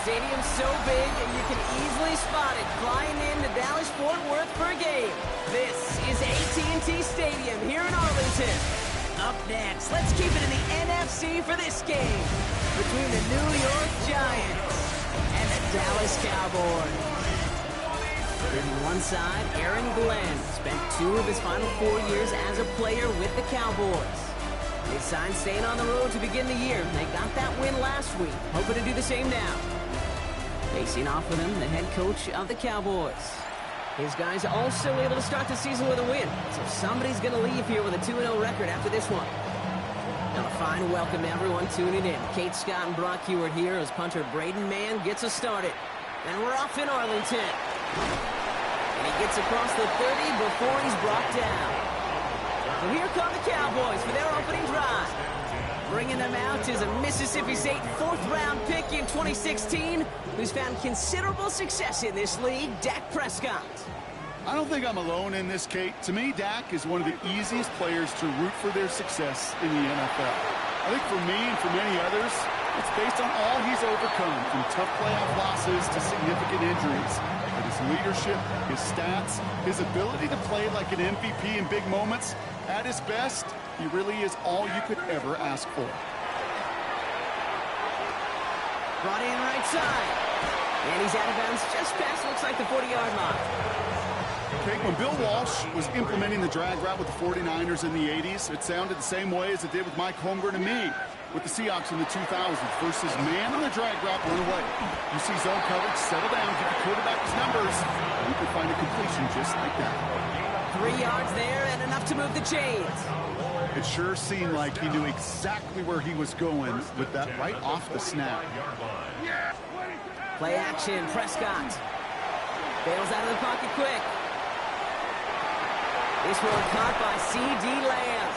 stadium's so big, you can easily spot it flying into Dallas-Fort Worth for a game. This is AT&T Stadium here in Arlington. Up next, let's keep it in the NFC for this game between the New York Giants and the Dallas Cowboys. On one side, Aaron Glenn spent 2 of his final 4 years as a player with the Cowboys. They signed staying on the road to begin the year. They got that win last week, hoping to do the same now. Facing off with him, the head coach of the Cowboys. His guys also able to start the season with a win, so somebody's going to leave here with a 2-0 record after this one. Now a fine welcome to everyone tuning in. Kate Scott and Brock Heward here as punter Braden Mann gets us started. And we're off in Arlington. And he gets across the 30 before he's brought down. And here come the Cowboys for their opening drive. Bringing them out is a Mississippi State 4th-round pick in 2016 who's found considerable success in this league, Dak Prescott. I don't think I'm alone in this, Kate. To me, Dak is one of the easiest players to root for their success in the NFL. I think for me and for many others, it's based on all he's overcome, from tough playoff losses to significant injuries. But his leadership, his stats, his ability to play like an MVP in big moments, at his best, he really is all you could ever ask for. Brought in right side. And he's out of bounds just past, looks like the 40-yard line. Okay, when Bill Walsh was implementing the drag route with the 49ers in the 80s, it sounded the same way as it did with Mike Holmgren and me with the Seahawks in the 2000s versus man on the drag route, run away. You see zone coverage, settle down, give the quarterback his numbers, and you can find a completion just like that. 3 yards there and enough to move the chains. It sure seemed like he knew exactly where he was going with that right off the snap. Play action, Prescott. Bails out of the pocket quick. This one caught by C.D. Lamb.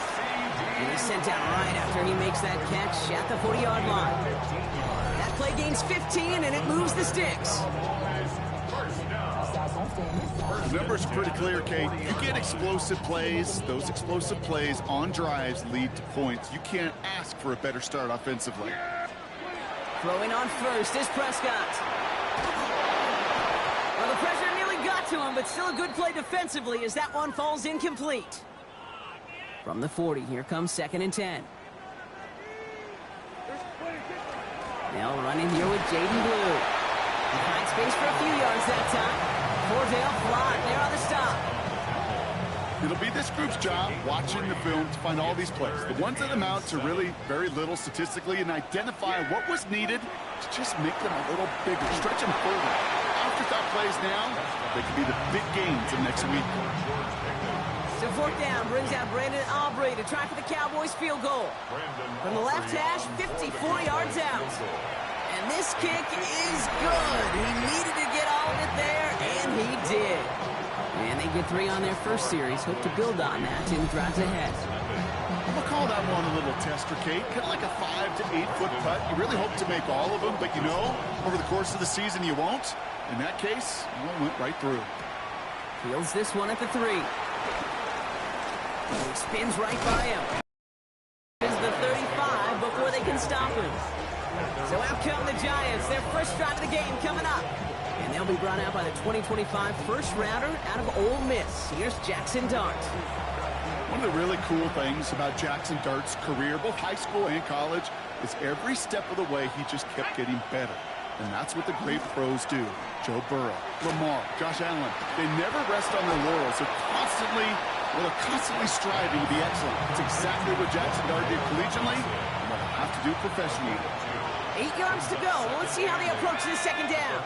And he's sent out right after he makes that catch at the 40-yard line. That play gains 15, and it moves the sticks. The numbers are pretty clear, Kate. You get explosive plays. Those explosive plays on drives lead to points. You can't ask for a better start offensively. Throwing on first is Prescott. Well, the pressure nearly got to him, but still a good play defensively as that one falls incomplete. From the 40, here comes 2nd and 10. They'll run in here with Jaden Blue. He finds space for a few yards that time. Cordell Flott there on the stop. It'll be this group's job watching the film to find all these plays. The ones that amount to really very little statistically and identify what was needed to just make them a little bigger, stretch them further. Afterthought plays now, they could be the big gains of next week. So 4th down brings out Brandon Aubrey to try for the Cowboys field goal. From the left hash, 54 yards out. And this kick is good. He needed to get all of it there, and he did. And they get 3 on their first series. Hope to build on that in drives ahead. We'll call that one a little tester, Kate. Kind of like a 5 to 8 foot putt. You really hope to make all of them, but you know, over the course of the season, you won't. In that case, one went right through. Fields this one at the 3. He spins right by him. Is the 35 before they can stop him. So out come the Giants. Their first drive of the game coming up. And they'll be brought out by the 2025 first-rounder out of Ole Miss. Here's Jackson Dart. One of the really cool things about Jackson Dart's career, both high school and college, is every step of the way he just kept getting better. And that's what the great pros do. Joe Burrow, Lamar, Josh Allen, they never rest on their laurels. They're constantly striving to be excellent. It's exactly what Jackson Dart did collegiately and what he'll have to do professionally. 8 yards to go. Well, let's see how they approach this 2nd down.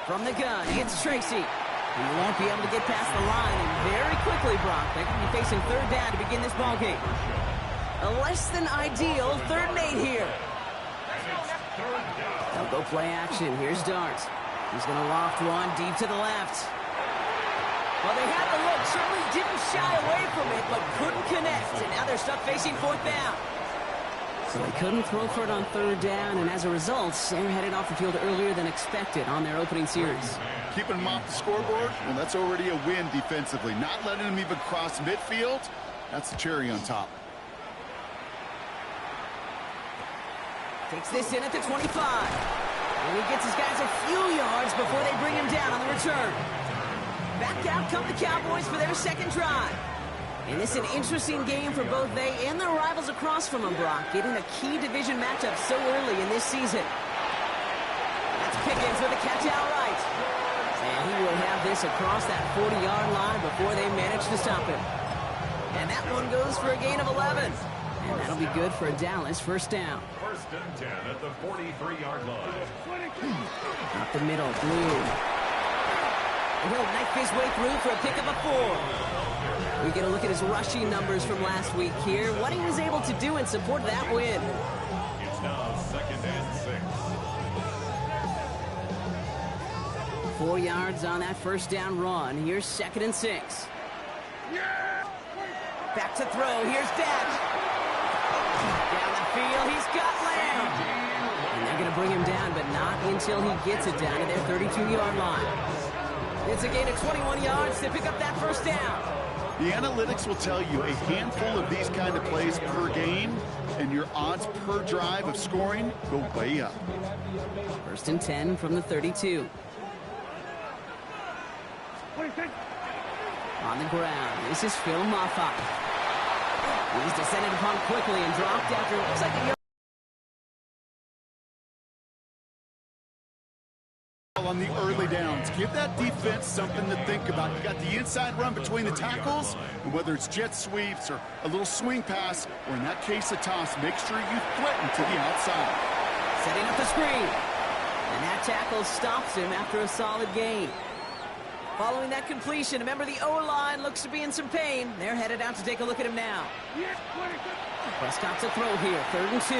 From the gun, it's Tracy. He won't be able to get past the line, and very quickly, Brock, they're going to be facing 3rd down to begin this ballgame. A less than ideal 3rd and 8 here. They'll go play action. Here's Dart. He's going to loft one deep to the left. Well, they had the look. Certainly didn't shy away from it, but couldn't connect. And now they're stuck facing 4th down. So they couldn't throw for it on 3rd down, and as a result, they're headed off the field earlier than expected on their opening series. Keeping them off the scoreboard, well, that's already a win defensively. Not letting them even cross midfield, that's the cherry on top. Takes this in at the 25. And he gets his guys a few yards before they bring him down on the return. Back out come the Cowboys for their second drive. And it's an interesting game for both they and their rivals across from them, Brock, getting a key division matchup so early in this season. That's Pickens with a catch outright. And he will have this across that 40-yard line before they manage to stop him. And that one goes for a gain of 11. And that'll be good for a Dallas first down. First and 10 at the 43-yard line. Up the middle, Blue. And he'll knife his way through for a pickup of 4. We get a look at his rushing numbers from last week here. What he was able to do in support of that win. It's now second and 6. 4 yards on that first down run. Here's second and 6. Back to throw. Here's Dak. Down the field. He's got Lamb. And they're going to bring him down, but not until he gets it down to their 32-yard line. It's a gain of 21 yards to pick up that first down. The analytics will tell you a handful of these kind of plays per game, and your odds per drive of scoring go way up. First and 10 from the 32. On the ground, this is Phil Maffa. He's descended upon quickly and dropped after it looks like a yard. On the early downs, give that defense something to think about. You got the inside run between the tackles, and whether it's jet sweeps or a little swing pass, or in that case a toss, make sure you threaten to the outside. Setting up the screen. And that tackle stops him after a solid gain. Following that completion, remember the O-line looks to be in some pain. They're headed out to take a look at him now. Prescott to throw here, 3rd and 2.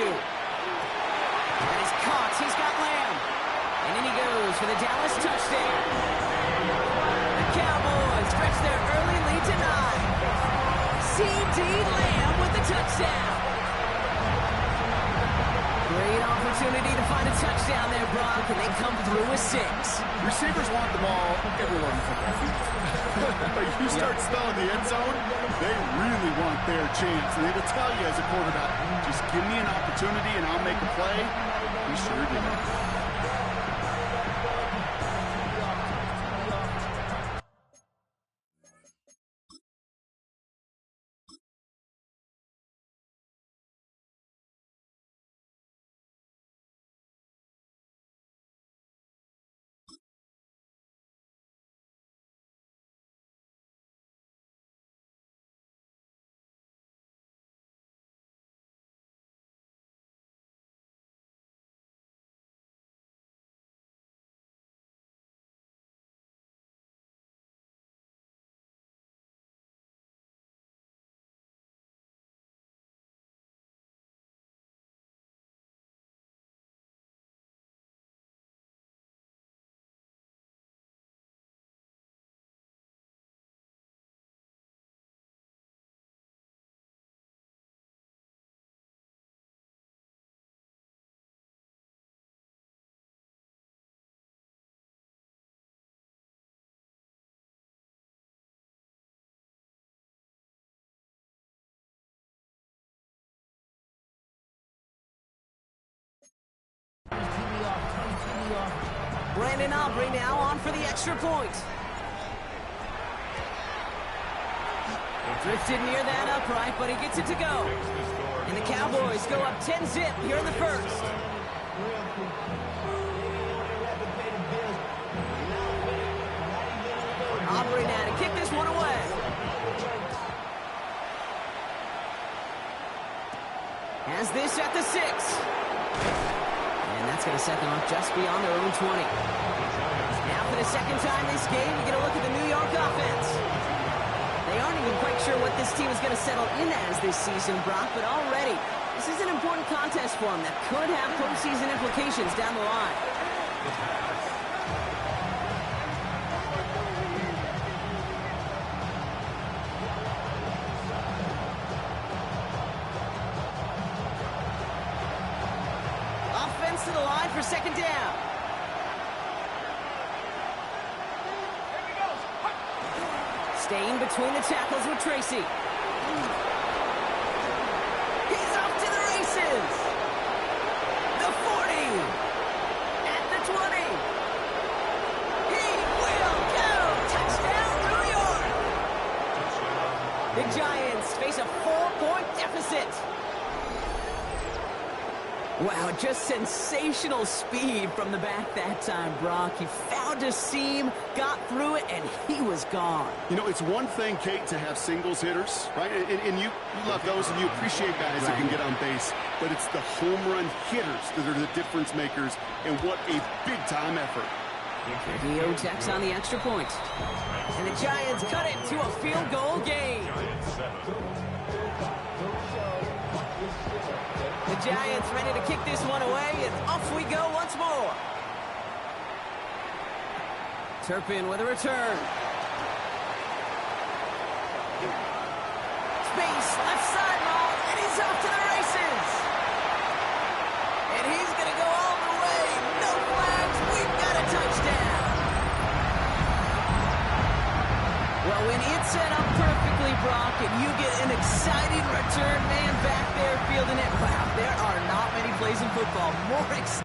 That is caught. He's got Lamb. And in he goes for the Dallas touchdown. The Cowboys stretch their early lead to 9. C.D. Lamb with the touchdown. Great opportunity to find a touchdown there, Brock, and they come through with 6. Receivers want the ball everywhere in football. But you start spelling the end zone, they really want their chance. And they will tell you as a quarterback, just give me an opportunity and I'll make a play. We sure did. Brandon Aubrey now on for the extra point. Drifted near that upright, but he gets it to go. And the Cowboys go up 10-zip here in the first. Aubrey now to kick this one away. Has this at the 6. And that's going to set them up just beyond their own 20. Now for the second time this game, we get a look at the New York offense. They aren't even quite sure what this team is going to settle in as this season, Brock, but already this is an important contest for them that could have postseason implications down the line. Offense to the line for second down. Staying between the tackles with Tracy. He's off to the races. The Wow, just sensational speed from the back that time, Brock. He found a seam, got through it, and he was gone. You know, it's one thing, Kate, to have singles hitters, right? And you love those, and you appreciate guys that can get on base. But it's the home run hitters that are the difference makers, and what a big-time effort. Dio tacks on the extra point. And the Giants cut it to a field goal game. The Giants ready to kick this one away, and off we go once more. Turpin with a return. Space, left sideline, and he's off to the races. And he's going to go all the way. No flags. We've got a touchdown. Well, when it's set up perfectly, Brock, and you get an exciting return man back there fielding it, wow, there are not many plays in football more exciting.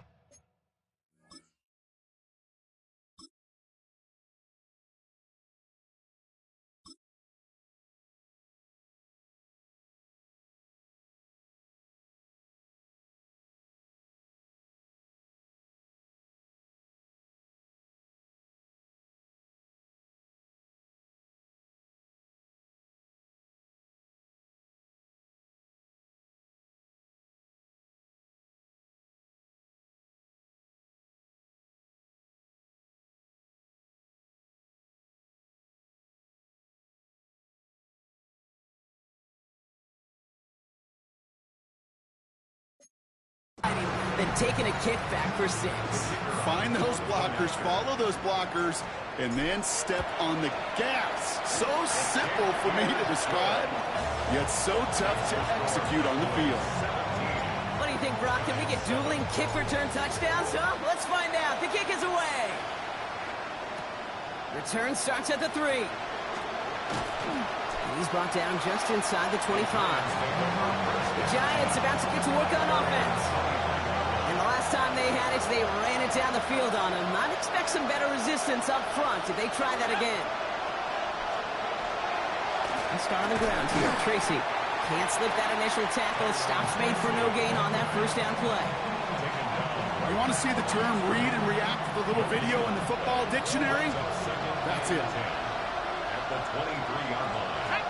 Than taking a kickback for 6. Find those blockers, follow those blockers, and then step on the gas. So simple for me to describe, yet so tough to execute on the field. What do you think, Brock? Can we get dueling kick return touchdowns, huh? Let's find out. The kick is away. Return starts at the 3. And he's brought down just inside the 25. The Giants about to get to work on offense. And the last time they had it, they ran it down the field on him. I'd expect some better resistance up front if they try that again. Let's start on the ground here. Tracy can't slip that initial tackle. Stops made for no gain on that first down play. You want to see the term read and react to the little video in the football dictionary? That's it. At the 23-yard line.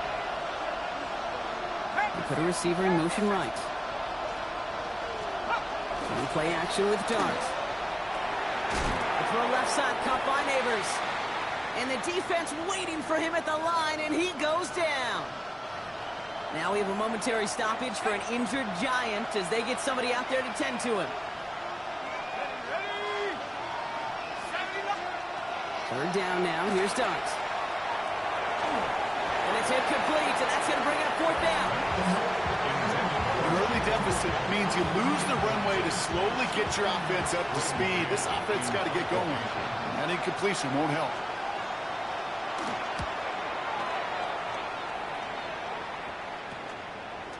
Put a receiver in motion right. Play action with Dart. Throw left side, caught by Neighbors. And the defense waiting for him at the line, and he goes down. Now we have a momentary stoppage for an injured Giant as they get somebody out there to tend to him. Third down now. Here's Dart. And it's incomplete, and that's going to bring up fourth down. An early deficit means you lose the runway to slowly get your offense up to speed. This offense got to get going. That incompletion won't help.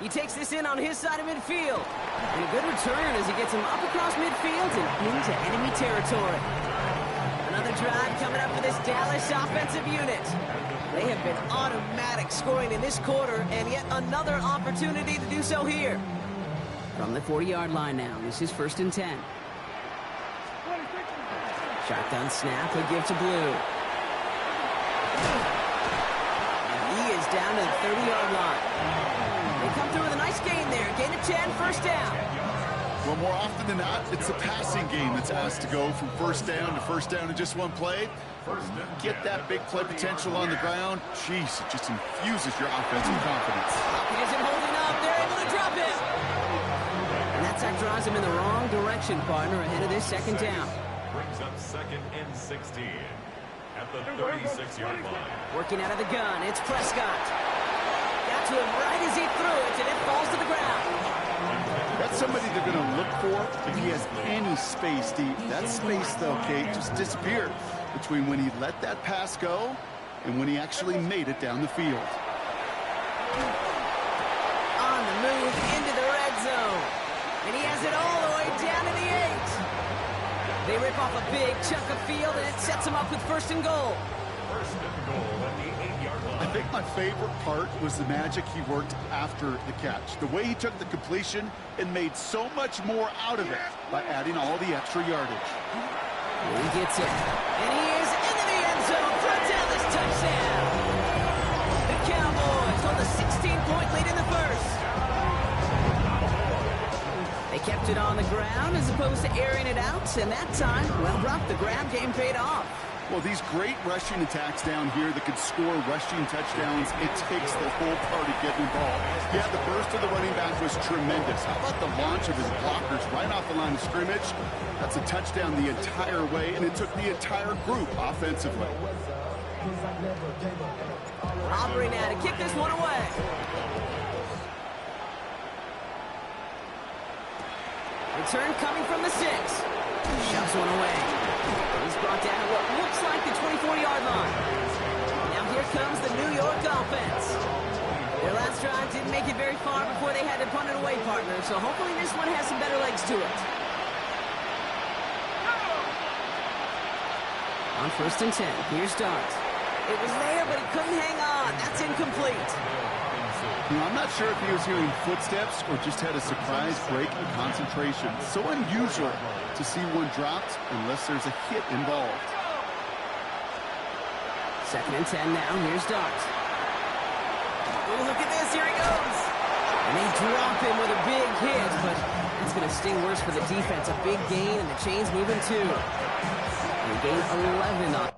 He takes this in on his side of midfield. And a good return as he gets him up across midfield and into enemy territory. Another drive coming up for this Dallas offensive unit. They have been automatic scoring in this quarter, and yet another opportunity to do so here. From the 40-yard line now, this is 1st and 10. Shotgun snap, a give to Blue. And he is down to the 30-yard line. They come through with a nice gain there. Gain of 10, first down. Well, more often than not, it's the passing game that's asked to go from first down to first down in just one play. Get that big play potential on the ground. Jeez, it just infuses your offensive confidence. He isn't holding up. They're able to drop him. And that sack draws him in the wrong direction, partner, ahead of this second down. Brings up 2nd and 16 at the 36-yard line. Working out of the gun, it's Prescott. Got to him right as he threw it, and it falls to the ground. That's somebody they're going to look for if he has any space deep. That space, though, Kate, just disappeared between when he let that pass go and when he actually made it down the field. On the move into the red zone. And he has it all the way down to the 8. They rip off a big chunk of field, and it sets him up with 1st and goal. First and goal at the 8-yard line. I think my favorite part was the magic he worked after the catch. The way he took the completion and made so much more out of it by adding all the extra yardage. He gets it. And he is into the end zone for a Dallas touchdown. The Cowboys hold a 16-point lead in the first. They kept it on the ground as opposed to airing it out, and that time, well, Brock, the grab game paid off. Well, these great rushing attacks down here that could score rushing touchdowns, it takes the whole party getting involved. Yeah, the burst of the running back was tremendous. How about the launch of his blockers right off the line of scrimmage? That's a touchdown the entire way, and it took the entire group offensively. Aubrey now to kick this one away. Return coming from the 6. Shoves one away. He's brought down at what looks like the 24-yard line. Now here comes the New York offense. Their last drive didn't make it very far before they had to punt it away, partner, so hopefully this one has some better legs to it. On 1st and 10, here's Dart. It was there, but he couldn't hang on. That's incomplete. You know, I'm not sure if he was hearing footsteps or just had a surprise break in concentration. So unusual to see one dropped unless there's a hit involved. 2nd and 10 now. Here's Dart. Oh, look at this. Here he goes. And they drop him with a big hit, but that's going to sting worse for the defense. A big gain, and the chain's moving too. They gain 11 on.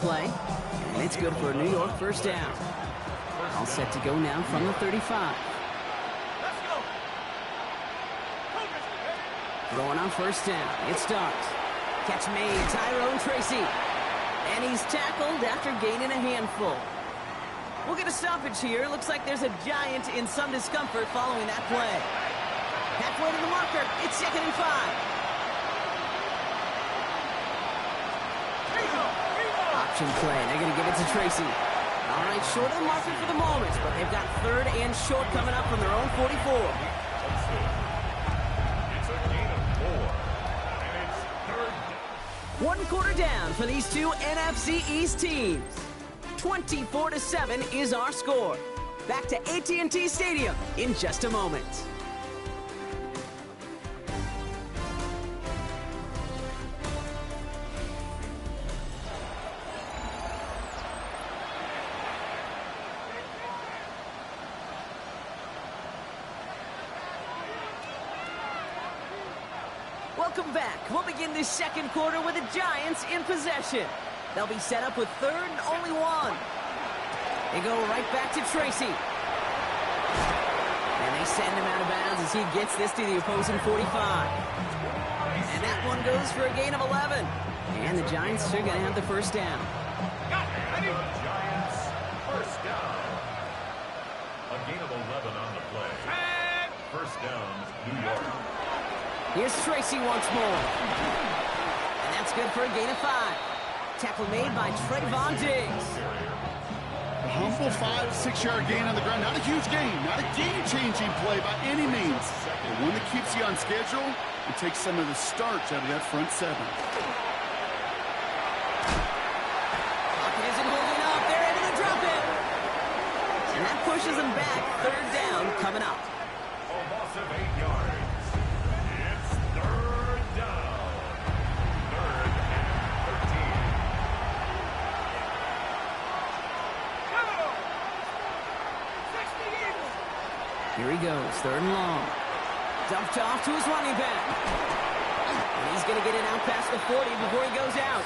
Play, and it's good for a New York first down. All set to go now from the 35. Throwing on 1st down, it's Dart. Catch made, Tyrone Tracy. And he's tackled after gaining a handful. We'll get a stoppage here. Looks like there's a Giant in some discomfort following that play. Halfway to the marker, it's 2nd and 5. Option play. They're going to give it to Tracy. All right, short of the marker for the moment, but they've got 3rd and short coming up from their own 44. It's a gain of 4, and it's 3rd. 1 quarter down for these two NFC East teams. 24-7 is our score. Back to AT&T Stadium in just a moment. Welcome back. We'll begin this 2nd quarter with the Giants in possession. They'll be set up with 3rd and only 1. They go right back to Tracy. And they send him out of bounds as he gets this to the opposing 45. And that one goes for a gain of 11. And the Giants are going to have the first down. Giants first down. A gain of 11 on the play. First down, New York. Here's Tracy once more. And that's good for a gain of 5. Tackle made by Trayvon Diggs. A humble 5 to 6 yard gain on the ground. Not a huge gain, not a game-changing play by any means. But one that keeps you on schedule and takes some of the starch out of that front 7. Pocket isn't holding up. They're able to drop it. And that pushes them back. 3rd down coming up. A loss of 8 yards. It's 3rd down. 3rd and 13. Here he goes, 3rd and long. Dumped off to his running back. And he's going to get it out past the 40 before he goes out.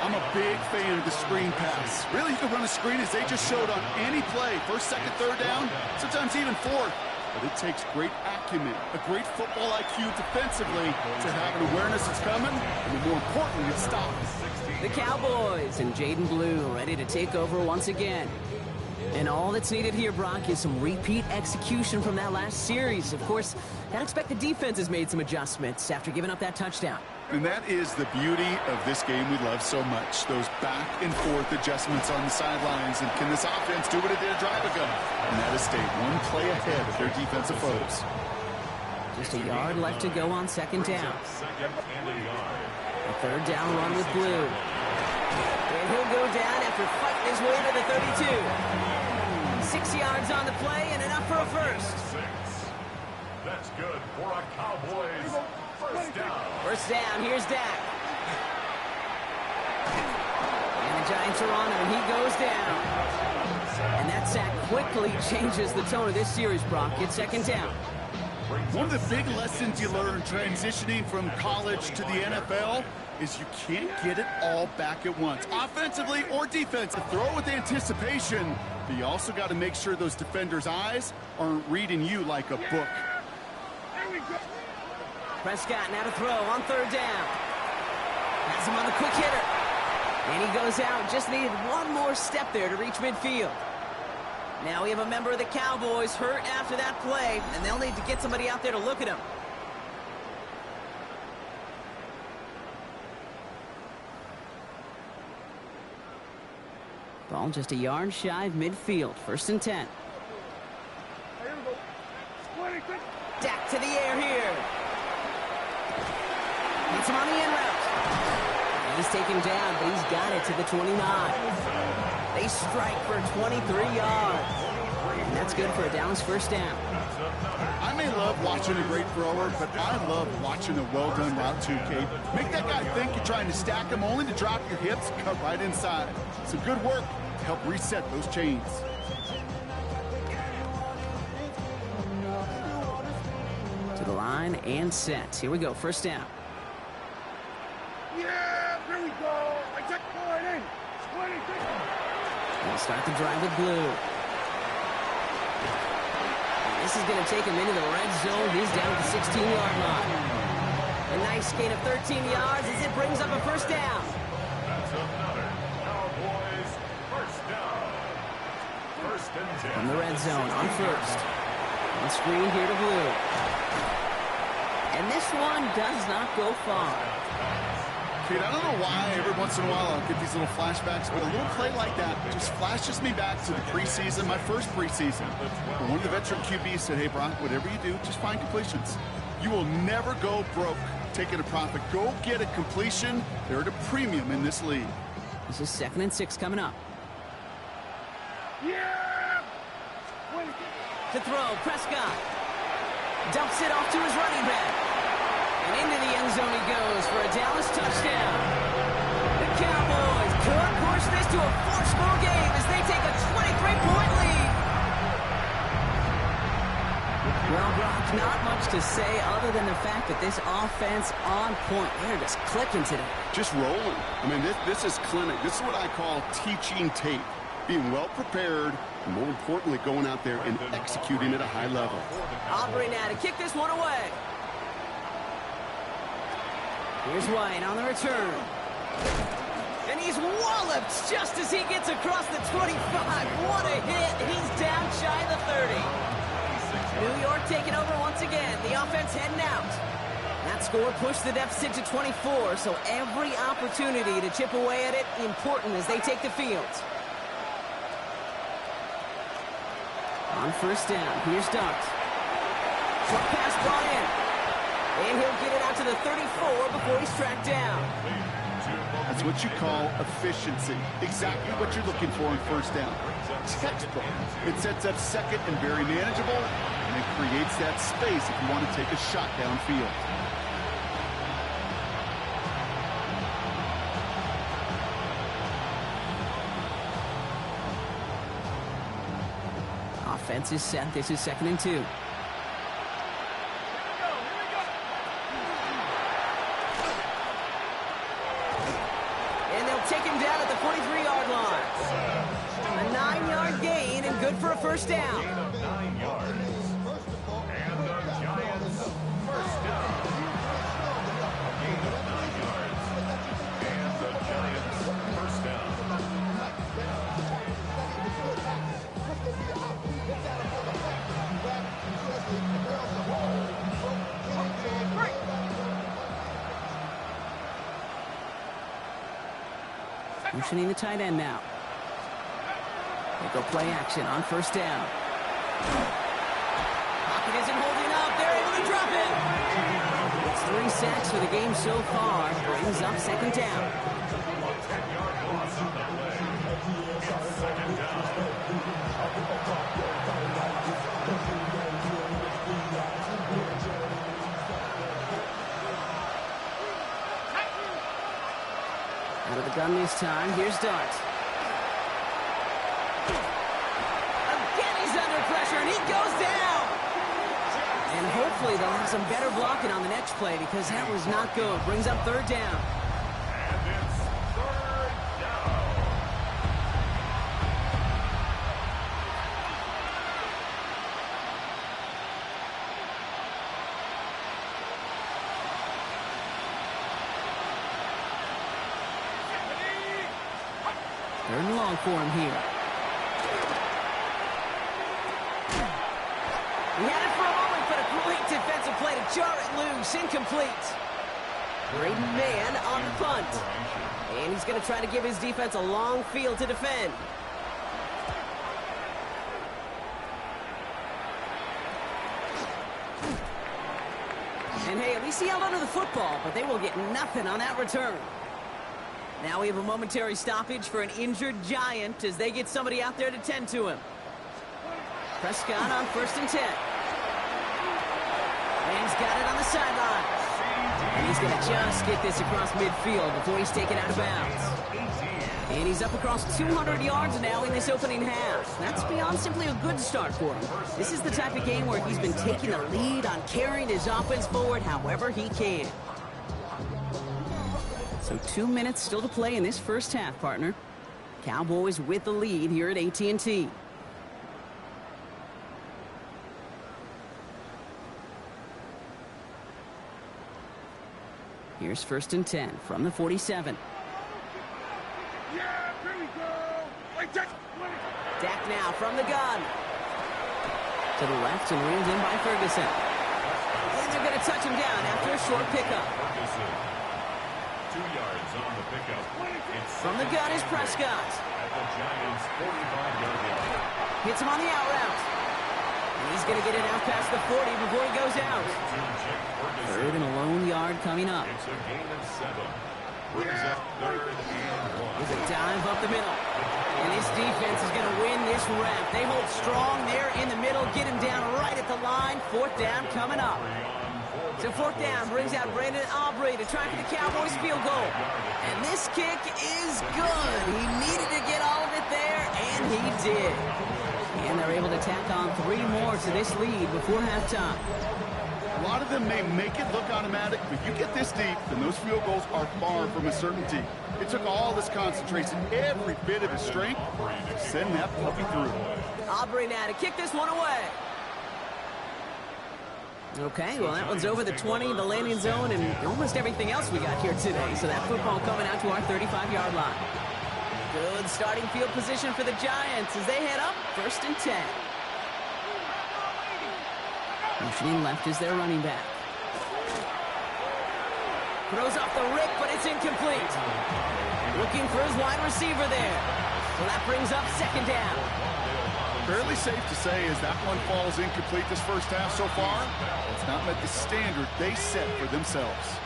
I'm a big fan of the screen pass. Really, you can run a screen as they just showed on any play. 1st, 2nd, 3rd down, sometimes even 4th. But it takes great acumen, a great football IQ defensively to have an awareness it's coming, and more importantly, it stops. The Cowboys and Jaden Blue ready to take over once again. And all that's needed here, Brock, is some repeat execution from that last series. Of course, I'd expect the defense has made some adjustments after giving up that touchdown. And that is the beauty of this game we love so much. Those back and forth adjustments on the sidelines. And can this offense do what it did a drive ago? And that is stay one play ahead of their defensive foes. Just a yard left to go on second down. A third down run with Blue. And he'll go down after fighting his way to the 32. 6 yards on the play and enough for a first. That's good for a Cowboys first down. First down, here's Dak. And the Giants are on him, and he goes down. And that sack quickly changes the tone of this series, Brock. It's second down. One of the big lessons you learn transitioning from college to the NFL is you can't get it all back at once, offensively or defensive. Throw it with anticipation, but you also got to make sure those defenders' eyes aren't reading you like a book. Prescott now to throw on third down. Has him on the quick hitter. And he goes out. Just needed one more step there to reach midfield. Now we have a member of the Cowboys hurt after that play, and they'll need to get somebody out there to look at him. Ball just a yard shy of midfield. First and 10. Dak to the air here. Hits him on the end route. He's taken down, but he's got it to the 29. They strike for 23 yards. And that's good for a Dallas first down. I may love watching a great thrower, but I love watching a well-done route too, Kate. Make that guy think you're trying to stack him, only to drop your hips, cut right inside. Some good work to help reset those chains. To the line and set. Here we go, first down. Yeah, here we go. I check point in. 26. We'll start the drive with Blue. This is going to take him into the red zone. He's down at the 16-yard line. A nice gain of 13 yards as it brings up a first down. That's another Cowboys first down. First and 10. From the red zone on first. On screen here to Blue. And this one does not go far. Kate, I don't know why every once in a while I'll get these little flashbacks, but a little play like that just flashes me back to the preseason, my first preseason. One of the veteran QBs said, hey, Brock, whatever you do, just find completions. You will never go broke taking a profit. Go get a completion. They're at a premium in this league. This is 2nd and 6 coming up. Yeah. To throw, Prescott. Dumps it off to his running back. And into the end zone he goes for a Dallas touchdown. The Cowboys could push this to a 4-score game as they take a 23-point lead. Well, Brock, not much to say other than the fact that this offense on point. They're just clicking today. Just rolling. I mean, this is clinic. This is what I call teaching tape. Being well prepared, and more importantly, going out there and executing at a high level. Aubrey now to kick this one away. Here's White on the return. And he's walloped just as he gets across the 25. What a hit. He's down shy of the 30. New York taking over once again. The offense heading out. That score pushed the deficit to 24, so every opportunity to chip away at it important as they take the field. On first down, here's Dart. Short pass brought in. And he'll get it out to the 34 before he's tracked down. That's what you call efficiency. Exactly what you're looking for in first down. Textbook. It sets up second and very manageable, and it creates that space if you want to take a shot downfield. Offense is set. This is 2nd and 2. Take him down at the 43-yard line. A 9-yard gain and good for a first down. 9 yards. And the Giants first down. A gain of 9 yards. And the Giants first down. Motioning the tight end now. They go play action on first down. Pocket isn't holding up. They're able to drop it. It's 3 sacks for the game so far. Brings up second down. Out of the gun this time. Here's Dart. Again, he's under pressure, and he goes down. And hopefully they'll have some better blocking on the next play because that was not good. Brings up third down. And it's third down. Third and long for him here. He had it for a moment, but a great defensive play to jar it loose. Incomplete. Great man on the punt. And he's going to try to give his defense a long field to defend. And hey, at least he held onto the football, but they will get nothing on that return. Now we have a momentary stoppage for an injured Giant as they get somebody out there to tend to him. Prescott on first and 10. And he's got it on the sideline. And he's going to just get this across midfield before he's taken out of bounds. And he's up across 200 yards now in this opening half. That's beyond simply a good start for him. This is the type of game where he's been taking the lead on carrying his offense forward however he can. So 2 minutes still to play in this first half, partner. Cowboys with the lead here at AT&T. Here's first and 10 from the 47. Yeah, here we go. Like that. Dak now from the gun. To the left and reeled in by Ferguson. And they're going to touch him down after a short pickup. 2 yards on the pickup. From the gun is Prescott. At the Giants' 45-yard line. Hits him on the out route. And he's going to get it out past the 40 before he goes out. Third and a lone yard coming up. It's a gain of 7. Brings up third and 1. There's a dive up the middle. And this defense is going to win this rep. They hold strong there in the middle. Get him down right at the line. Fourth down coming up. So fourth down brings out Brandon Aubrey to try for the Cowboys field goal. And this kick is good. He needed to get all of it there, and he did. And they're able to tack on 3 more to this lead before halftime. A lot of them may make it look automatic, but you get this deep, and those field goals are far from a certainty. It took all his concentration, every bit of his strength, to send that puppy through. Aubrey now to kick this one away. Okay, well, that one's over the 20, the landing zone, and almost everything else we got here today. So that football coming out to our 35-yard line. Good starting field position for the Giants as they head up first and 10. Motioning left is their running back. Throws off the rip, but it's incomplete. Looking for his wide receiver there. So that brings up second down. Fairly safe to say as that one falls incomplete this first half so far, it's not met the standard they set for themselves.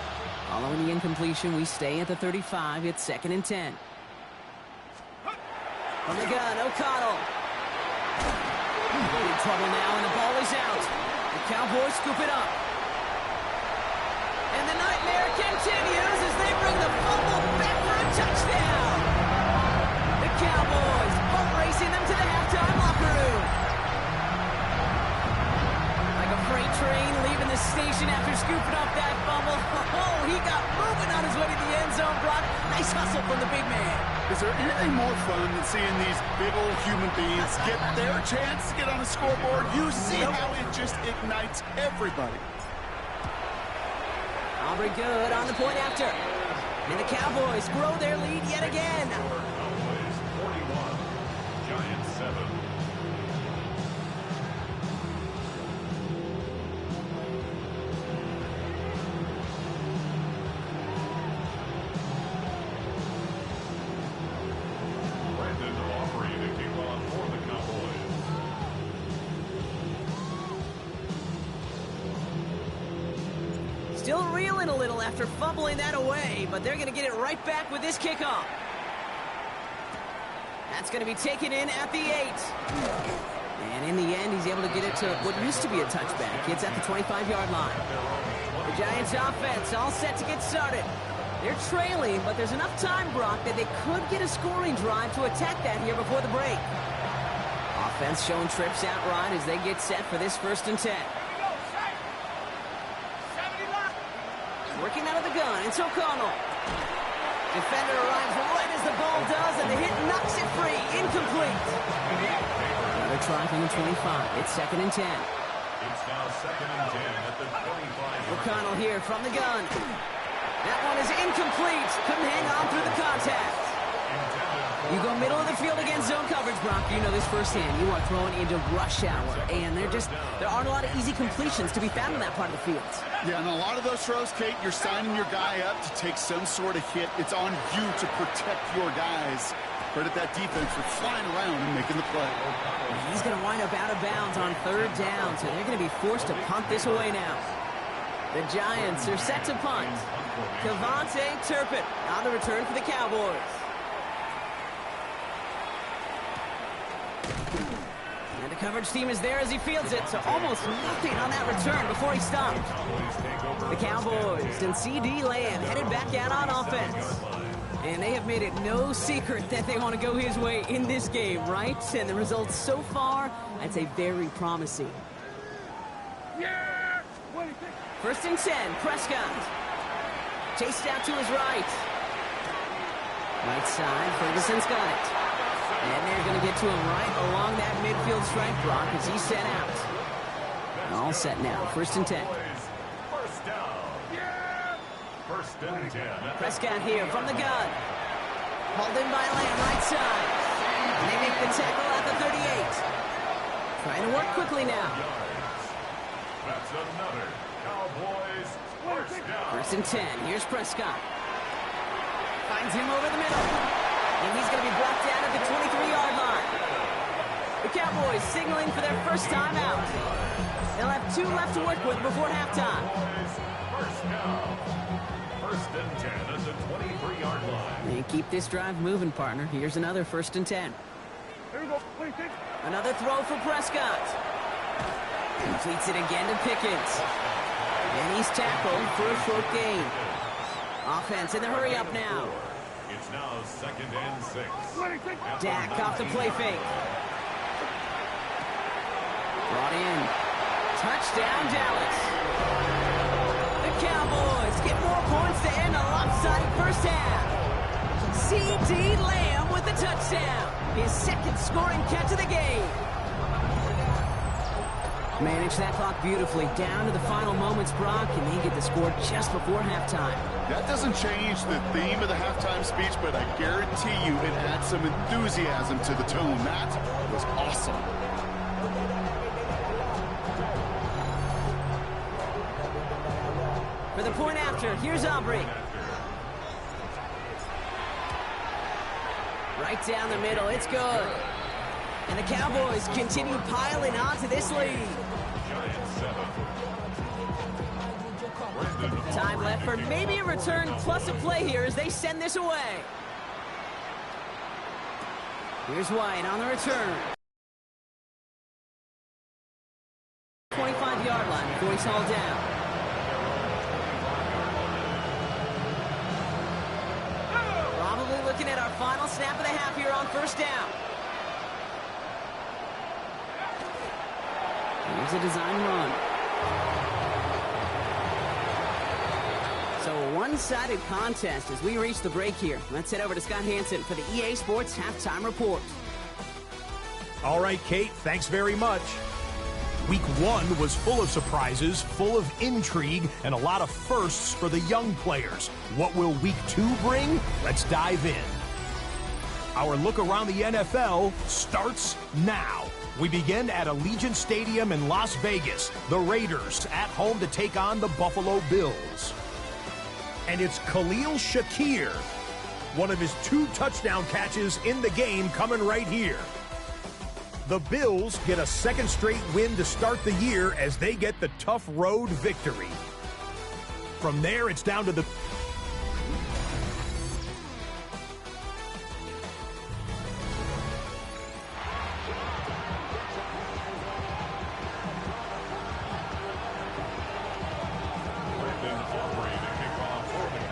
Following the incompletion, we stay at the 35. It's second and 10. From the gun, O'Connell. In trouble now, and the ball is out. The Cowboys scoop it up. And the nightmare continues as they bring the fumble back for a touchdown. The Cowboys boat racing them to the halftime locker room. Like a freight train leaving the station after scooping up that fumble. Oh, he got moving on his way to the end zone, Brock. Nice hustle from the big man. Is there anything more fun than seeing these big old human beings get their chance to get on the scoreboard? You see how it just ignites everybody. Aubrey good on the point after. And the Cowboys grow their lead yet again. Cowboys 41, Giants 7. Still reeling a little after fumbling that away, but they're going to get it right back with this kickoff. That's going to be taken in at the 8. And in the end, he's able to get it to what used to be a touchback. It's at the 25-yard line. The Giants offense all set to get started. They're trailing, but there's enough time, Brock, that they could get a scoring drive to attack that here before the break. Offense showing trips out right as they get set for this 1st and 10. Working out of the gun, it's O'Connell. Defender arrives right as the ball does, and the hit knocks it free. Incomplete. Another try from the 25. It's 2nd and 10. It's now 2nd and 10 at the 25. O'Connell here from the gun. That one is incomplete. Couldn't hang on through the contact. You go middle of the field against zone coverage, Brock. You know this firsthand. You are throwing into rush hour, and there aren't a lot of easy completions to be found in that part of the field. Yeah, and a lot of those throws, Kate, you're signing your guy up to take some sort of hit. It's on you to protect your guys. Credit that defense for flying around and making the play. He's going to wind up out of bounds on 3rd down, so they're going to be forced to punt this away now. The Giants are set to punt. Cavante Turpin on the return for the Cowboys. And the coverage team is there as he fields it, so almost nothing on that return before he stopped. The Cowboys and C.D. Lamb headed back out on offense. And they have made it no secret that they want to go his way in this game, right? And the results so far, I'd say very promising. 1st and 10, Prescott. Chased out to his right. Right side, Ferguson's got it. And they're going to get to him right along that midfield stripe, Brock, as he's set out. All set now, 1st and 10. First down. 1st and 10. Prescott here from the gun. Hauled in by Lamb, right side. And they make the tackle at the 38. Trying to work quickly now. That's another Cowboys first down. 1st and 10. Here's Prescott. Finds him over the middle. And he's going to be brought down at the 23-yard line. The Cowboys signaling for their first time out. They'll have 2 left to work with before halftime. First down. 1st and 10 at the 23-yard line. And keep this drive moving, partner. Here's another 1st and 10. Here we go, 26. Another throw for Prescott. Completes it again to Pickens. And he's tackled for a short gain. Offense in the hurry-up now. It's now 2nd and 6. Dak off the play fake. Brought in. Touchdown, Dallas. The Cowboys get more points to end a lopsided first half. C.D. Lamb with the touchdown. His 2nd scoring catch of the game. Manage that clock beautifully down to the final moments, Brock, and they get the score just before halftime. That doesn't change the theme of the halftime speech, but I guarantee you it adds some enthusiasm to the tone. That was awesome. For the point after, here's Aubrey. Right down the middle, it's good. And the Cowboys continue piling on to this lead. Time left for maybe a return plus a play here as they send this away. Here's White on the return. 25-yard line before he's hauled down. Probably looking at our final snap of the half here on 1st down. Here's a design run. So a one-sided contest as we reach the break here. Let's head over to Scott Hansen for the EA Sports Halftime Report. All right, Kate, thanks very much. Week 1 was full of surprises, full of intrigue, and a lot of firsts for the young players. What will Week 2 bring? Let's dive in. Our look around the NFL starts now. We begin at Allegiant Stadium in Las Vegas. The Raiders at home to take on the Buffalo Bills. And it's Khalil Shakir, one of his 2 touchdown catches in the game coming right here. The Bills get a 2nd straight win to start the year as they get the tough road victory. From there, it's down to the...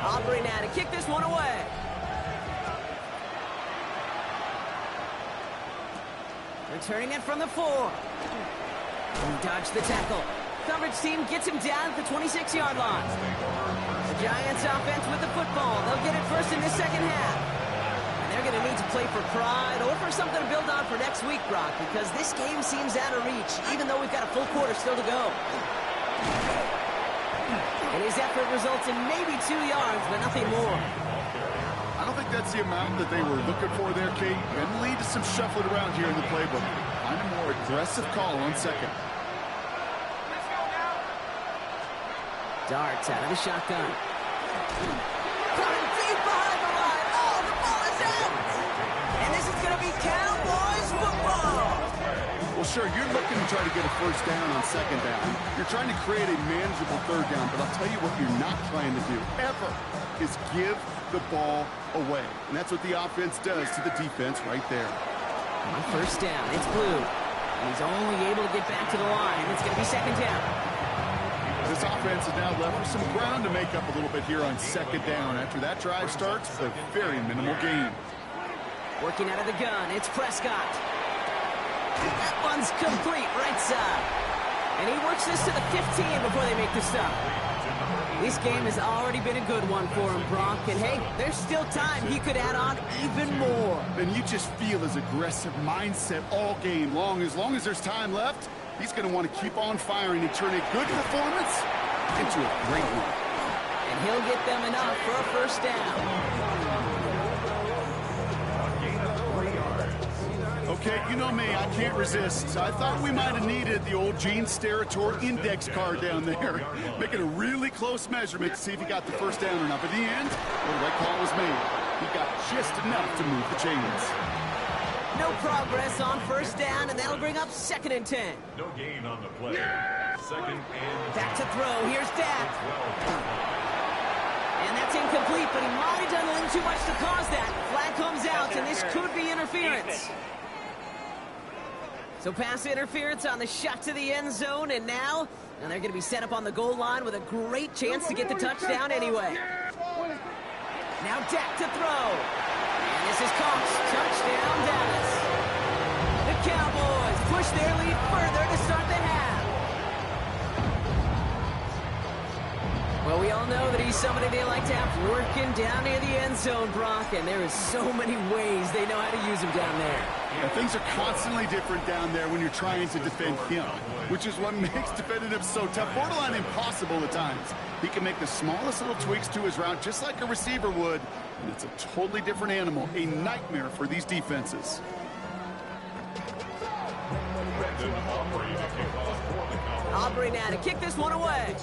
Aubrey now to kick this one away. Returning it from the 4. Dodge the tackle. Coverage team gets him down at the 26-yard line. The Giants offense with the football. They'll get it first in the second half. And they're going to need to play for pride or for something to build on for next week, Brock, because this game seems out of reach, even though we've got a full quarter still to go. And his effort results in maybe 2 yards, but nothing more. I don't think that's the amount that they were looking for there, Kate. And lead to some shuffling around here in the playbook. Find a more aggressive call on second. Darts out of the shotgun. Coming deep behind the line. Oh, the ball is out. And this is going to be Cowboys football. Well, sure, you're looking to try to get a first down on second down. You're trying to create a manageable third down, but I'll tell you what you're not trying to do, ever, is give the ball away. And that's what the offense does to the defense right there. On first down, it's Blue. And he's only able to get back to the line. It's going to be second down. This offense is now left with some ground to make up a little bit here on second down. After that drive starts, a very minimal gain. Working out of the gun, it's Prescott. That one's complete, right side. And he works this to the 15 before they make the stop. This game has already been a good one for him, Brock. And hey, there's still time. He could add on even more. And you just feel his aggressive mindset all game long. As long as there's time left, he's going to want to keep on firing and turn a good performance into a great one. And he'll get them enough for a first down. Okay, you know me, I can't resist. I thought we might have needed the old Gene Steratore index card down there. Making a really close measurement to see if he got the first down or not. But in the end, the right call was made. He got just enough to move the chains. No progress on first down, and that'll bring up 2nd and 10. No gain on the play. 2nd and 10. Back to throw. Here's Dak. And that's incomplete, but he might have done a little too much to cause that. Flag comes out, and this could be interference. So pass interference on the shot to the end zone, and now they're going to be set up on the goal line with a great chance to get the touchdown anyway. Now Dak to throw. And this is Cox. Touchdown, Dallas. The Cowboys push their lead further to start the half. Well, we all know that he's somebody they like to have working down near the end zone, Brock, and there is so many ways they know how to use him down there. Yeah, things are constantly different down there when you're trying to defend him, which is what makes defending him so tough, borderline impossible at times. He can make the smallest little tweaks to his route just like a receiver would, and it's a totally different animal, a nightmare for these defenses. Aubrey now to kick this one away.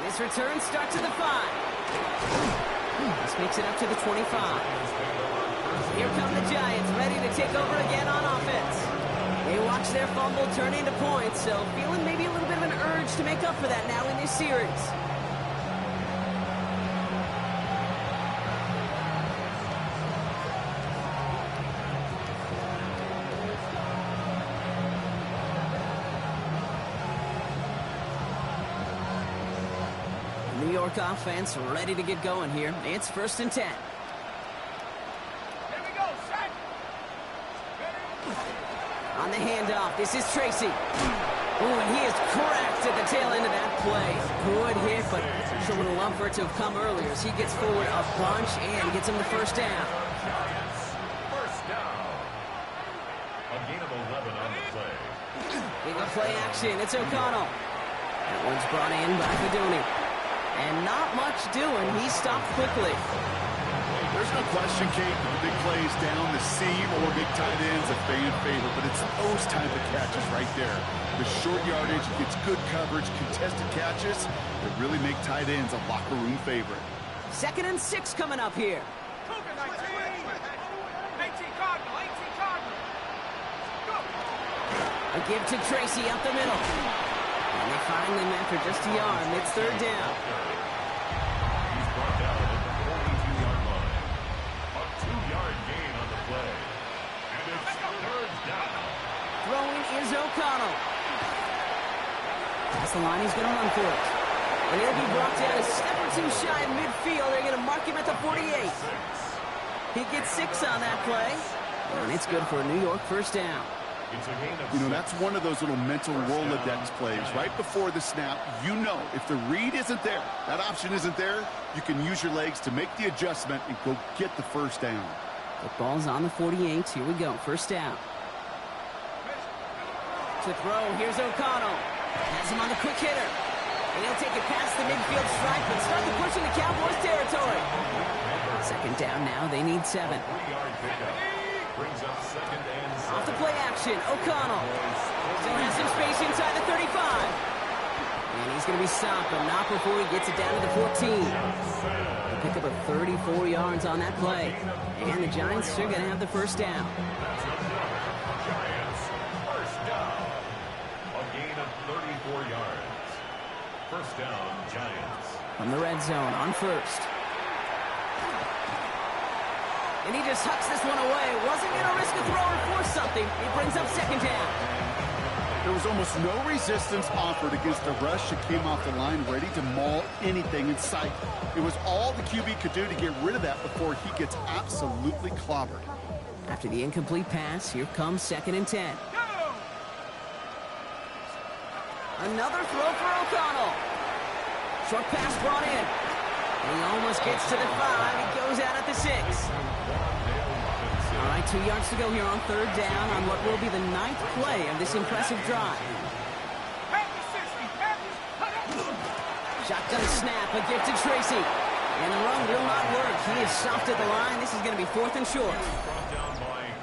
This return starts at the 5. This makes it up to the 25. Here come the Giants, ready to take over again on offense. They watch their fumble turn into points, so feeling maybe a little bit of an urge to make up for that now in this series. New York offense ready to get going here. It's 1st and 10. Here we go, set. On the handoff, this is Tracy. Oh, and he is cracked at the tail end of that play. Good hit, but sure would have loved for it to have come earlier as he gets forward a bunch and gets him the first down. First down. A gain of 11 on the play. Big play action, it's O'Connell. That one's brought in by Fedoni. And not much doing, he stopped quickly. There's no question, Kate, the big plays down the seam or big tight ends, a fan favorite, but it's those type of catches right there. The short yardage, it's good coverage, contested catches that really make tight ends a locker room favorite. 2nd and 6 coming up here. Cougar 19. 18 Cardinal, 18 Cardinal. Go. A give to Tracy up the middle. And they find them after just a yard. It's third down. He's brought down at the 42-yard line. A 2-yard gain on the play. And it's third down. Throwing is O'Connell. That's the line. He's going to run for it. And he'll be brought down a step or two shy of midfield. They're going to mark him at the 48. He gets 6 on that play. And it's good for a New York first down. You know, that's one of those little mental Rolodex plays. Right before the snap, you know if the read isn't there, that option isn't there, you can use your legs to make the adjustment and go get the first down. The ball's on the 48. Here we go. First down. To throw. Here's O'Connell. Has him on the quick hitter. And he'll take it past the midfield stripe and start the push into Cowboys territory. Second down now. They need 7. 3-yard pickup. Brings up second and 7. Off the play action. O'Connell. Still has some space inside the 35. And he's going to be stopped, but not before he gets it down to the 14. He'll pick up a 34 yards on that play. And the Giants are going to have the first down. That's another Giants first down. A gain of 34 yards. First down, Giants. From the red zone on first. And he just hucks this one away. Wasn't going to risk a throw or force something. He brings up second down. There was almost no resistance offered against a rush that came off the line ready to maul anything in sight. It was all the QB could do to get rid of that before he gets absolutely clobbered. After the incomplete pass, here comes second and 10. Another throw for O'Connell. Short pass brought in. And he almost gets to the 5. He goes out at the 6. All right, 2 yards to go here on third down on what will be the 9th play of this impressive drive. Shotgun snap, a gift to Tracy. And the run will not work. He is soft at the line. This is going to be 4th and short.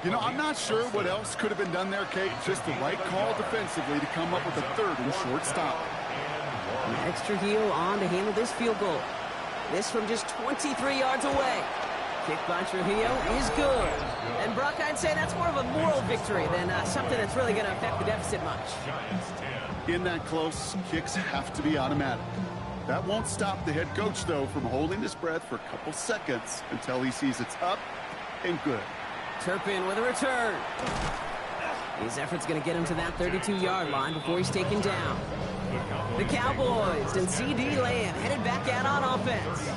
You know, I'm not sure what else could have been done there, Kate. Just the right call defensively to come up with a 3rd and short stop. An extra heel on to handle this field goal. This from just 23 yards away. Kick by Trujillo is good. And Brock, I'd say that's more of a moral victory than something that's really going to affect the deficit much. In that close, kicks have to be automatic. That won't stop the head coach, though, from holding his breath for a couple seconds until he sees it's up and good. Turpin with a return. His effort's going to get him to that 32-yard line before he's taken down. The Cowboys and C.D. Lamb headed back out on offense.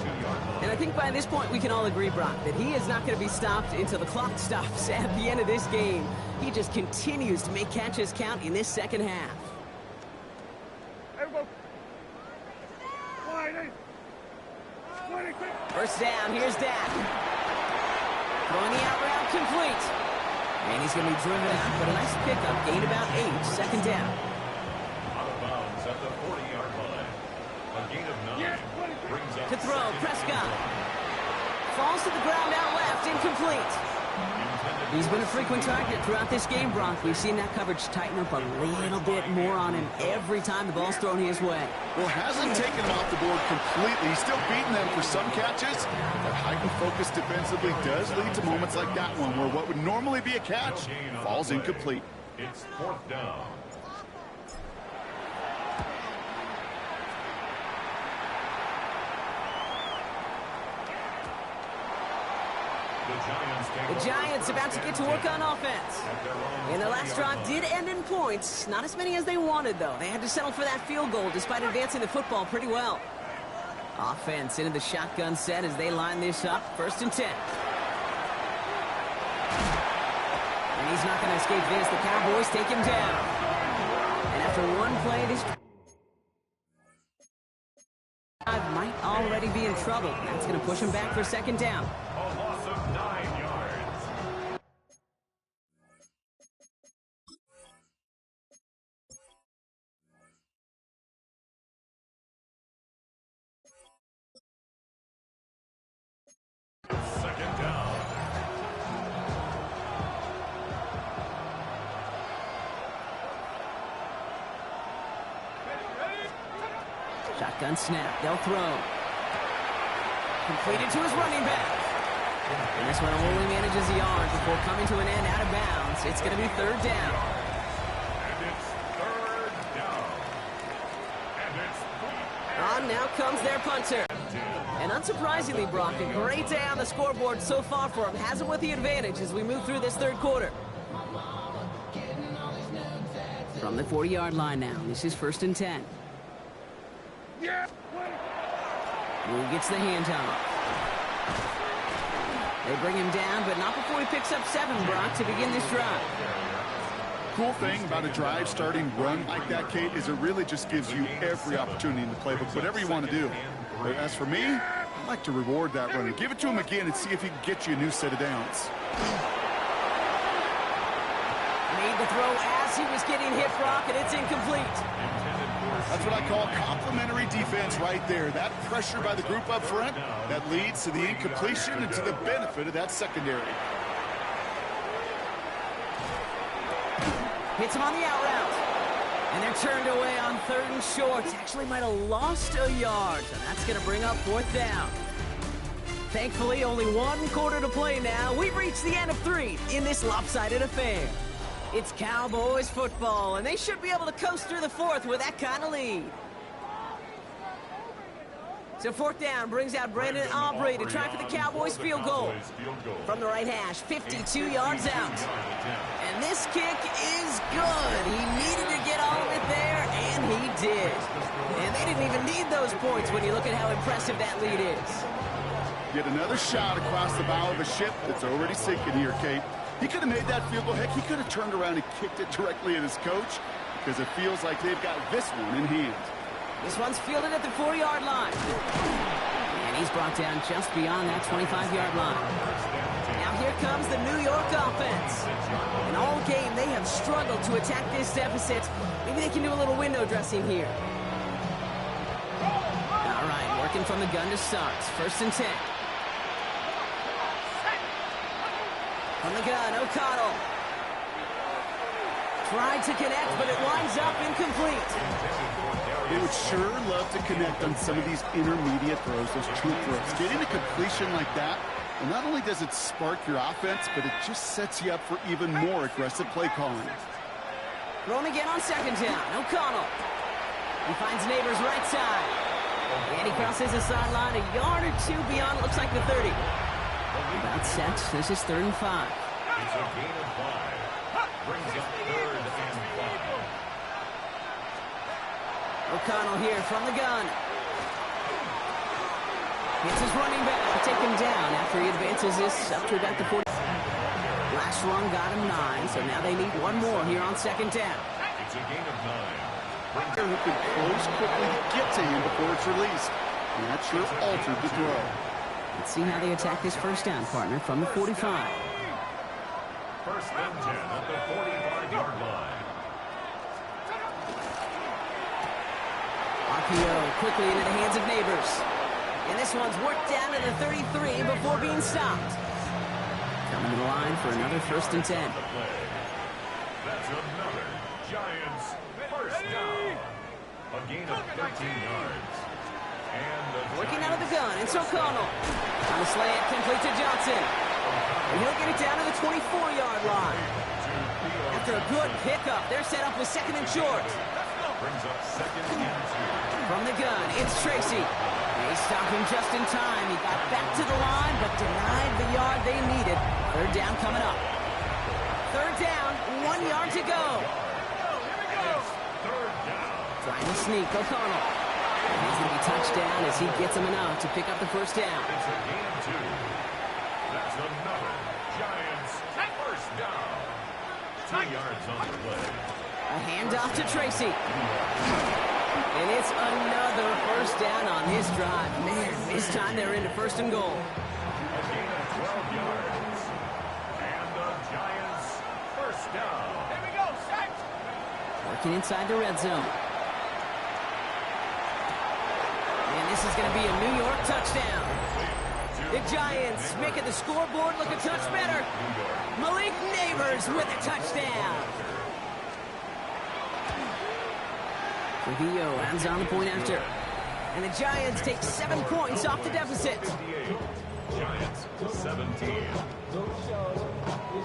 And I think by this point we can all agree, Brock, that he is not going to be stopped until the clock stops at the end of this game. He just continues to make catches count in this second half. First down, here's Dak. Throwing the out route complete. And he's going to be driven out, but a nice pickup. Gain about 8, second down. Out of bounds at the 40-yard line. A gain of 9. Brings up To throw, Prescott. Falls to the ground out left, incomplete. He's been a frequent target throughout this game, Brock. We've seen that coverage tighten up a little bit more on him every time the ball's thrown his way. Well, hasn't taken him off the board completely. He's still beating them for some catches. But heightened focus defensively does lead to moments like that one, where what would normally be a catch falls incomplete. It's 4th down. The Giants about to get to work on offense. And the last drive did end in points. Not as many as they wanted, though. They had to settle for that field goal despite advancing the football pretty well. Offense into the shotgun set as they line this up. 1st and 10. And he's not going to escape this. The Cowboys take him down. And after one play, this drive might already be in trouble. That's going to push him back for second down. A loss of 9 yards. Second down. Shotgun snap. They'll throw. Completed to his running back. And this one only manages the yard before coming to an end out of bounds. It's going to be 3rd down. And it's down. Now comes their punter. And unsurprisingly, Brock, a great day on the scoreboard so far for him. Has it with the advantage as we move through this third quarter. From the 40-yard line now, this is 1st and 10. Who gets the handoff? They bring him down, but not before he picks up 7, Brock, to begin this drive. Cool thing about a drive starting run like that, Kate, is it really just gives you every opportunity in the playbook, whatever you want to do. But as for me, I'd like to reward that runner. Give it to him again and see if he can get you a new set of downs. Made the throw as he was getting hit, Brock, and it's incomplete. That's what I call complimentary defense right there. That pressure by the group up front, that leads to the incompletion and to the benefit of that secondary. Hits him on the out route. And they're turned away on 3rd and short. Actually might have lost a yard. So that's going to bring up 4th down. Thankfully, only 1 quarter to play now. We've reached the end of 3 in this lopsided affair. It's Cowboys football, and they should be able to coast through the 4th with that kind of lead. So 4th down brings out Brandon Aubrey to try for the Cowboys field goal. From the right hash, 52 yards out. And this kick is good. He needed to get all of it there, and he did. And they didn't even need those points when you look at how impressive that lead is. Yet another shot across the bow of a ship that's already sinking here, Kate. He could have made that field goal. Heck, he could have turned around and kicked it directly at his coach because it feels like they've got this one in hand. This one's fielded at the 40-yard line. And he's brought down just beyond that 25-yard line. Now here comes the New York offense. And all game, they have struggled to attack this deficit. Maybe they can do a little window dressing here. All right, working from the gun to start. 1st and 10. From the gun, O'Connell. Tried to connect, but it winds up incomplete. They would sure love to connect on some of these intermediate throws, those true throws. Getting a completion like that, well, not only does it spark your offense, but it just sets you up for even more aggressive play calling. Thrown again on 2nd down. O'Connell. He finds Neighbors right side. And he crosses the sideline a yard or 2 beyond, looks like the 30. About set. This is 3rd and 5. It's a gain of 5. Brings up 3rd and 5. O'Connell here from the gun. Gets his running back. Take him down after he advances this up to about the 40. Last run got him 9, so now they need 1 more here on 2nd down. It's a gain of 9. Who could close quickly to get to him before it's released. And that sure altered the throw. Let's see how they attack this 1st down, partner, from the 45. 1st and 10 at the 45-yard line. RPO quickly into the hands of Neighbors. And this one's worked down to the 33 before being stopped. Coming to the line for another 1st and 10. That's another Giants 1st down. A gain of 13 yards. And Working out of the gun, it's O'Connell. On the slant, complete to Johnson. And he'll get it down to the 24-yard line. After a good pickup, they're set up with 2nd and short. brings up 2nd and 2. From the gun, it's Tracy. They stop him just in time. He got back to the line, but denied the yard they needed. 3rd down coming up. 3rd down, 1 yard to go. Trying to sneak O'Connell. He's going to be touchdown as he gets him enough to pick up the 1st down. It's a gain of 2. That's another Giants 1st down. 2 yards on the play. A handoff to Tracy. And it's another 1st down on this drive. Man, this time they're into 1st and goal. A gain of 12 yards. And the Giants 1st down. Here we go, set. Working inside the red zone. And this is going to be a New York touchdown. The Giants making the scoreboard look a touch better. Malik Neighbors with a touchdown. Trujillo hands on the point after. And the Giants take 7 points off the deficit. Giants 17.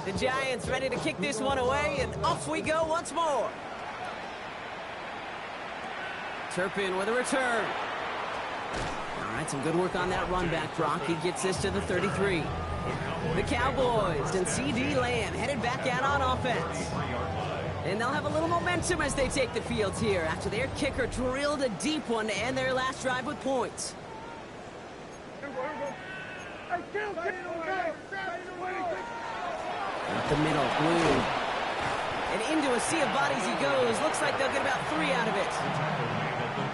The Giants ready to kick this one away, and off we go once more. Turpin with a return. All right, some good work on that run back, Brock. He gets this to the 33. The Cowboys and C.D. Lamb headed back out on offense. And they'll have a little momentum as they take the field here after their kicker drilled a deep one to end their last drive with points. Up the middle, Blue. And into a sea of bodies he goes. Looks like they'll get about 3 out of it.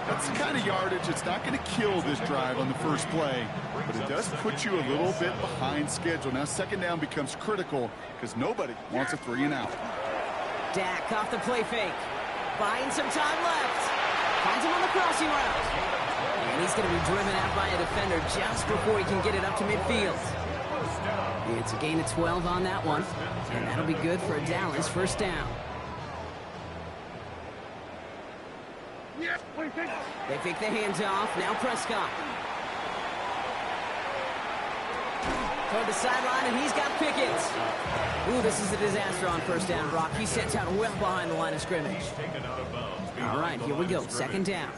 That's the kind of yardage it's not going to kill this drive on the first play, but it does put you a little bit behind schedule. Now second down becomes critical because nobody wants a 3 and out. Dak off the play fake. Buying some time left. Finds him on the crossing route. And he's going to be driven out by a defender just before he can get it up to midfield. It's a gain of 12 on that one. And that'll be good for a Dallas first down. They fake the handoff. Now Prescott. Toward the sideline, and he's got Pickett. Ooh, this is a disaster on first down, Brock. He sets out well behind the line of scrimmage. All right, here we go. Second down.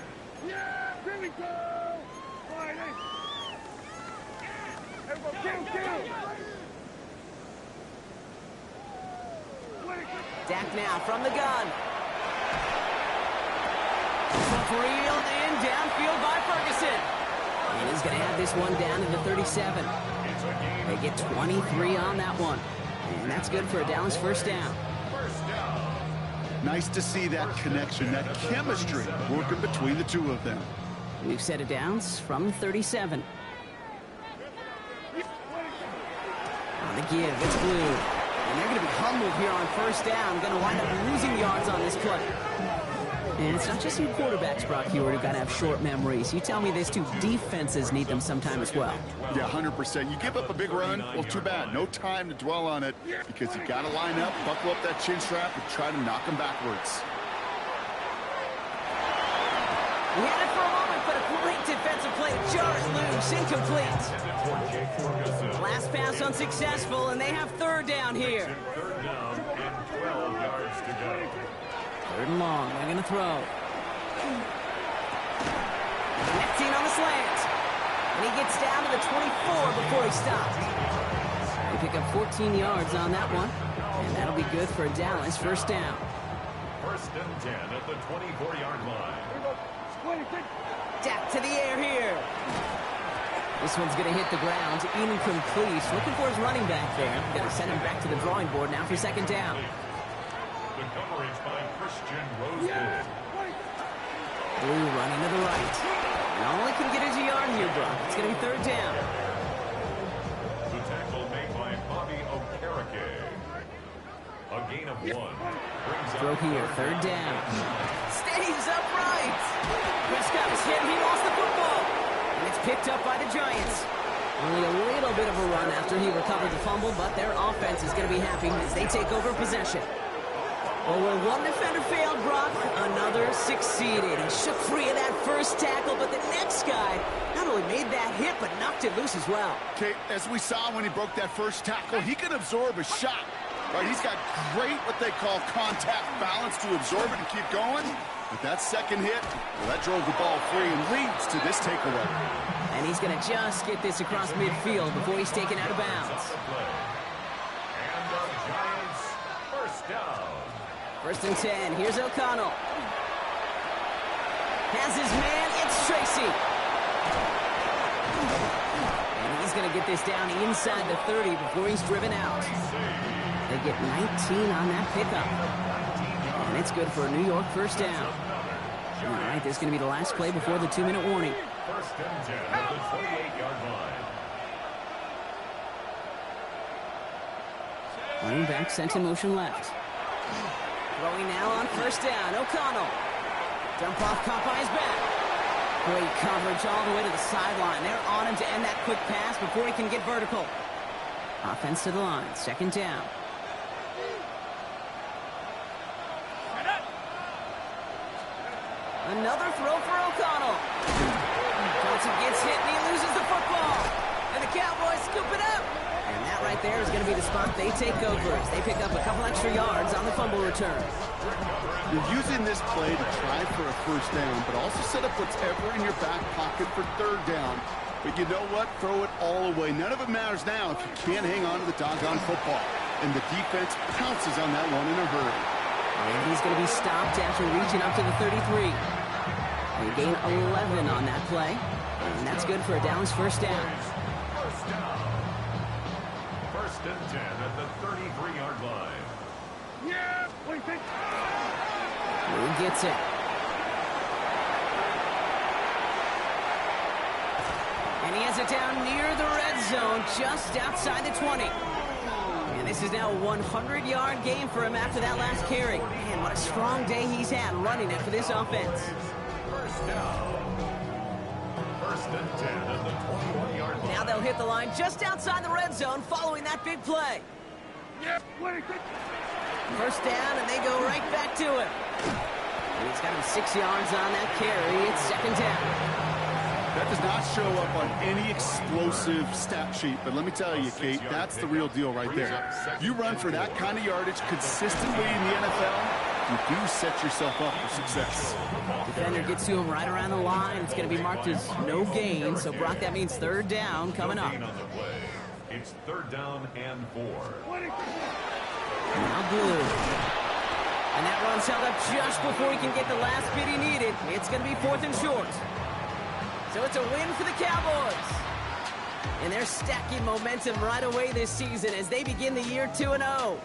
Dak now from the gun. Reeled in downfield by Ferguson. And he's going to have this one down to the 37. They get 23 on that one. And that's good for a Dallas first down. Nice to see that connection, that chemistry working between the two of them. We've set it downs from 37. On the give, it's Blue. And they're going to be humbled here on first down. Going to wind up losing yards on this play. And it's not just you quarterbacks, Brock Hewitt, who got to have short memories. You tell me these two defenses need them sometime as well. Yeah, 100%. You give up a big run, well, too bad. No time to dwell on it because you got to line up, buckle up that chin strap, and try to knock them backwards. He had it for a moment, but a great defensive play jars loose, incomplete. Last pass unsuccessful, and they have third down here. Third down and 12 yards to go. Third and long, they're going to throw. Connecting on the slant. And he gets down to the 24 before he stops. They pick up 14 yards on that one. And that'll be good for Dallas first down. First and 10 at the 24-yard line. Dak to the air here. This one's going to hit the ground. Incomplete. Looking for his running back there. Going to send him back to the drawing board now for second down. The coverage by Christian Rosewood. Blue running to the right. And all he can get is a yard here, Brock. It's going to be third down. The tackle made by Bobby Okereke. A gain of 1. Throw here, third down. Stays upright. Prescott is hit. He lost the football. And it's picked up by the Giants. Only a little bit of a run after he recovered the fumble, but their offense is going to be happy as they take over possession. Well, where one defender failed, Brock, another succeeded. He shook free of that first tackle, but the next guy not only made that hit, but knocked it loose as well. Okay, as we saw when he broke that first tackle, he can absorb a shot. Right, he's got great, what they call contact balance to absorb it and keep going. But that second hit, well, that drove the ball free and leads to this takeaway. And he's going to just get this across midfield before he's taken out of bounds. And the Giants first down. First and 10. Here's O'Connell. Has his man. It's Tracy. And he's going to get this down inside the 30 before he's driven out. They get 19 on that pickup. And it's good for a New York first down. All right, this is going to be the last play before the 2-minute warning. First and 10 at the 28-yard line. Running back sent in motion left. Throwing now on first down. O'Connell. Dump off, caught by his back. Great coverage all the way to the sideline. They're on him to end that quick pass before he can get vertical. Offense to the line. Second down. Another throw for O'Connell. Johnson gets hit and he loses the football. And the Cowboys scoop it up. And that right there is going to be the spot they take over as they pick up a couple extra yards on the fumble return. You're using this play to try for a first down, but also set up whatever in your back pocket for third down. But you know what? Throw it all away. None of it matters now if you can't hang on to the doggone football. And the defense pounces on that one in a hurry. And he's going to be stopped after reaching up to the 33. They gain 11 on that play. And that's good for a Dallas first down. First down. First and 10 at the 33-yard line. Yeah, wait, Who gets it? And he has it down near the red zone, just outside the 20. And this is now a 100-yard game for him after that last carry. Man, what a strong day he's had running it for this offense. First down. First and 10 at the 21-yard line. Now they'll hit the line just outside the red zone following that big play. yeah, wait, First down, and they go right back to him. And he's got him 6 yards on that carry. It's second down. That does not show up on any explosive stat sheet, but let me tell you, Kate, that's the real deal right there. You run for that kind of yardage consistently in the NFL, you do set yourself up for success. Defender gets to him right around the line. It's going to be marked as no gain, so Brock, that means third down coming up. It's third down and 4. Now blue. And that run's held up just before he can get the last bit he needed. It's going to be fourth and short. So it's a win for the Cowboys. And they're stacking momentum right away this season as they begin the year 2-0.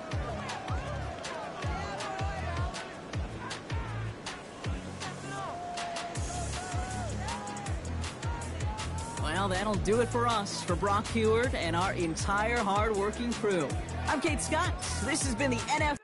Well, that'll do it for us, for Brock Heward and our entire hard-working crew. I'm Kate Scott. This has been the NFL.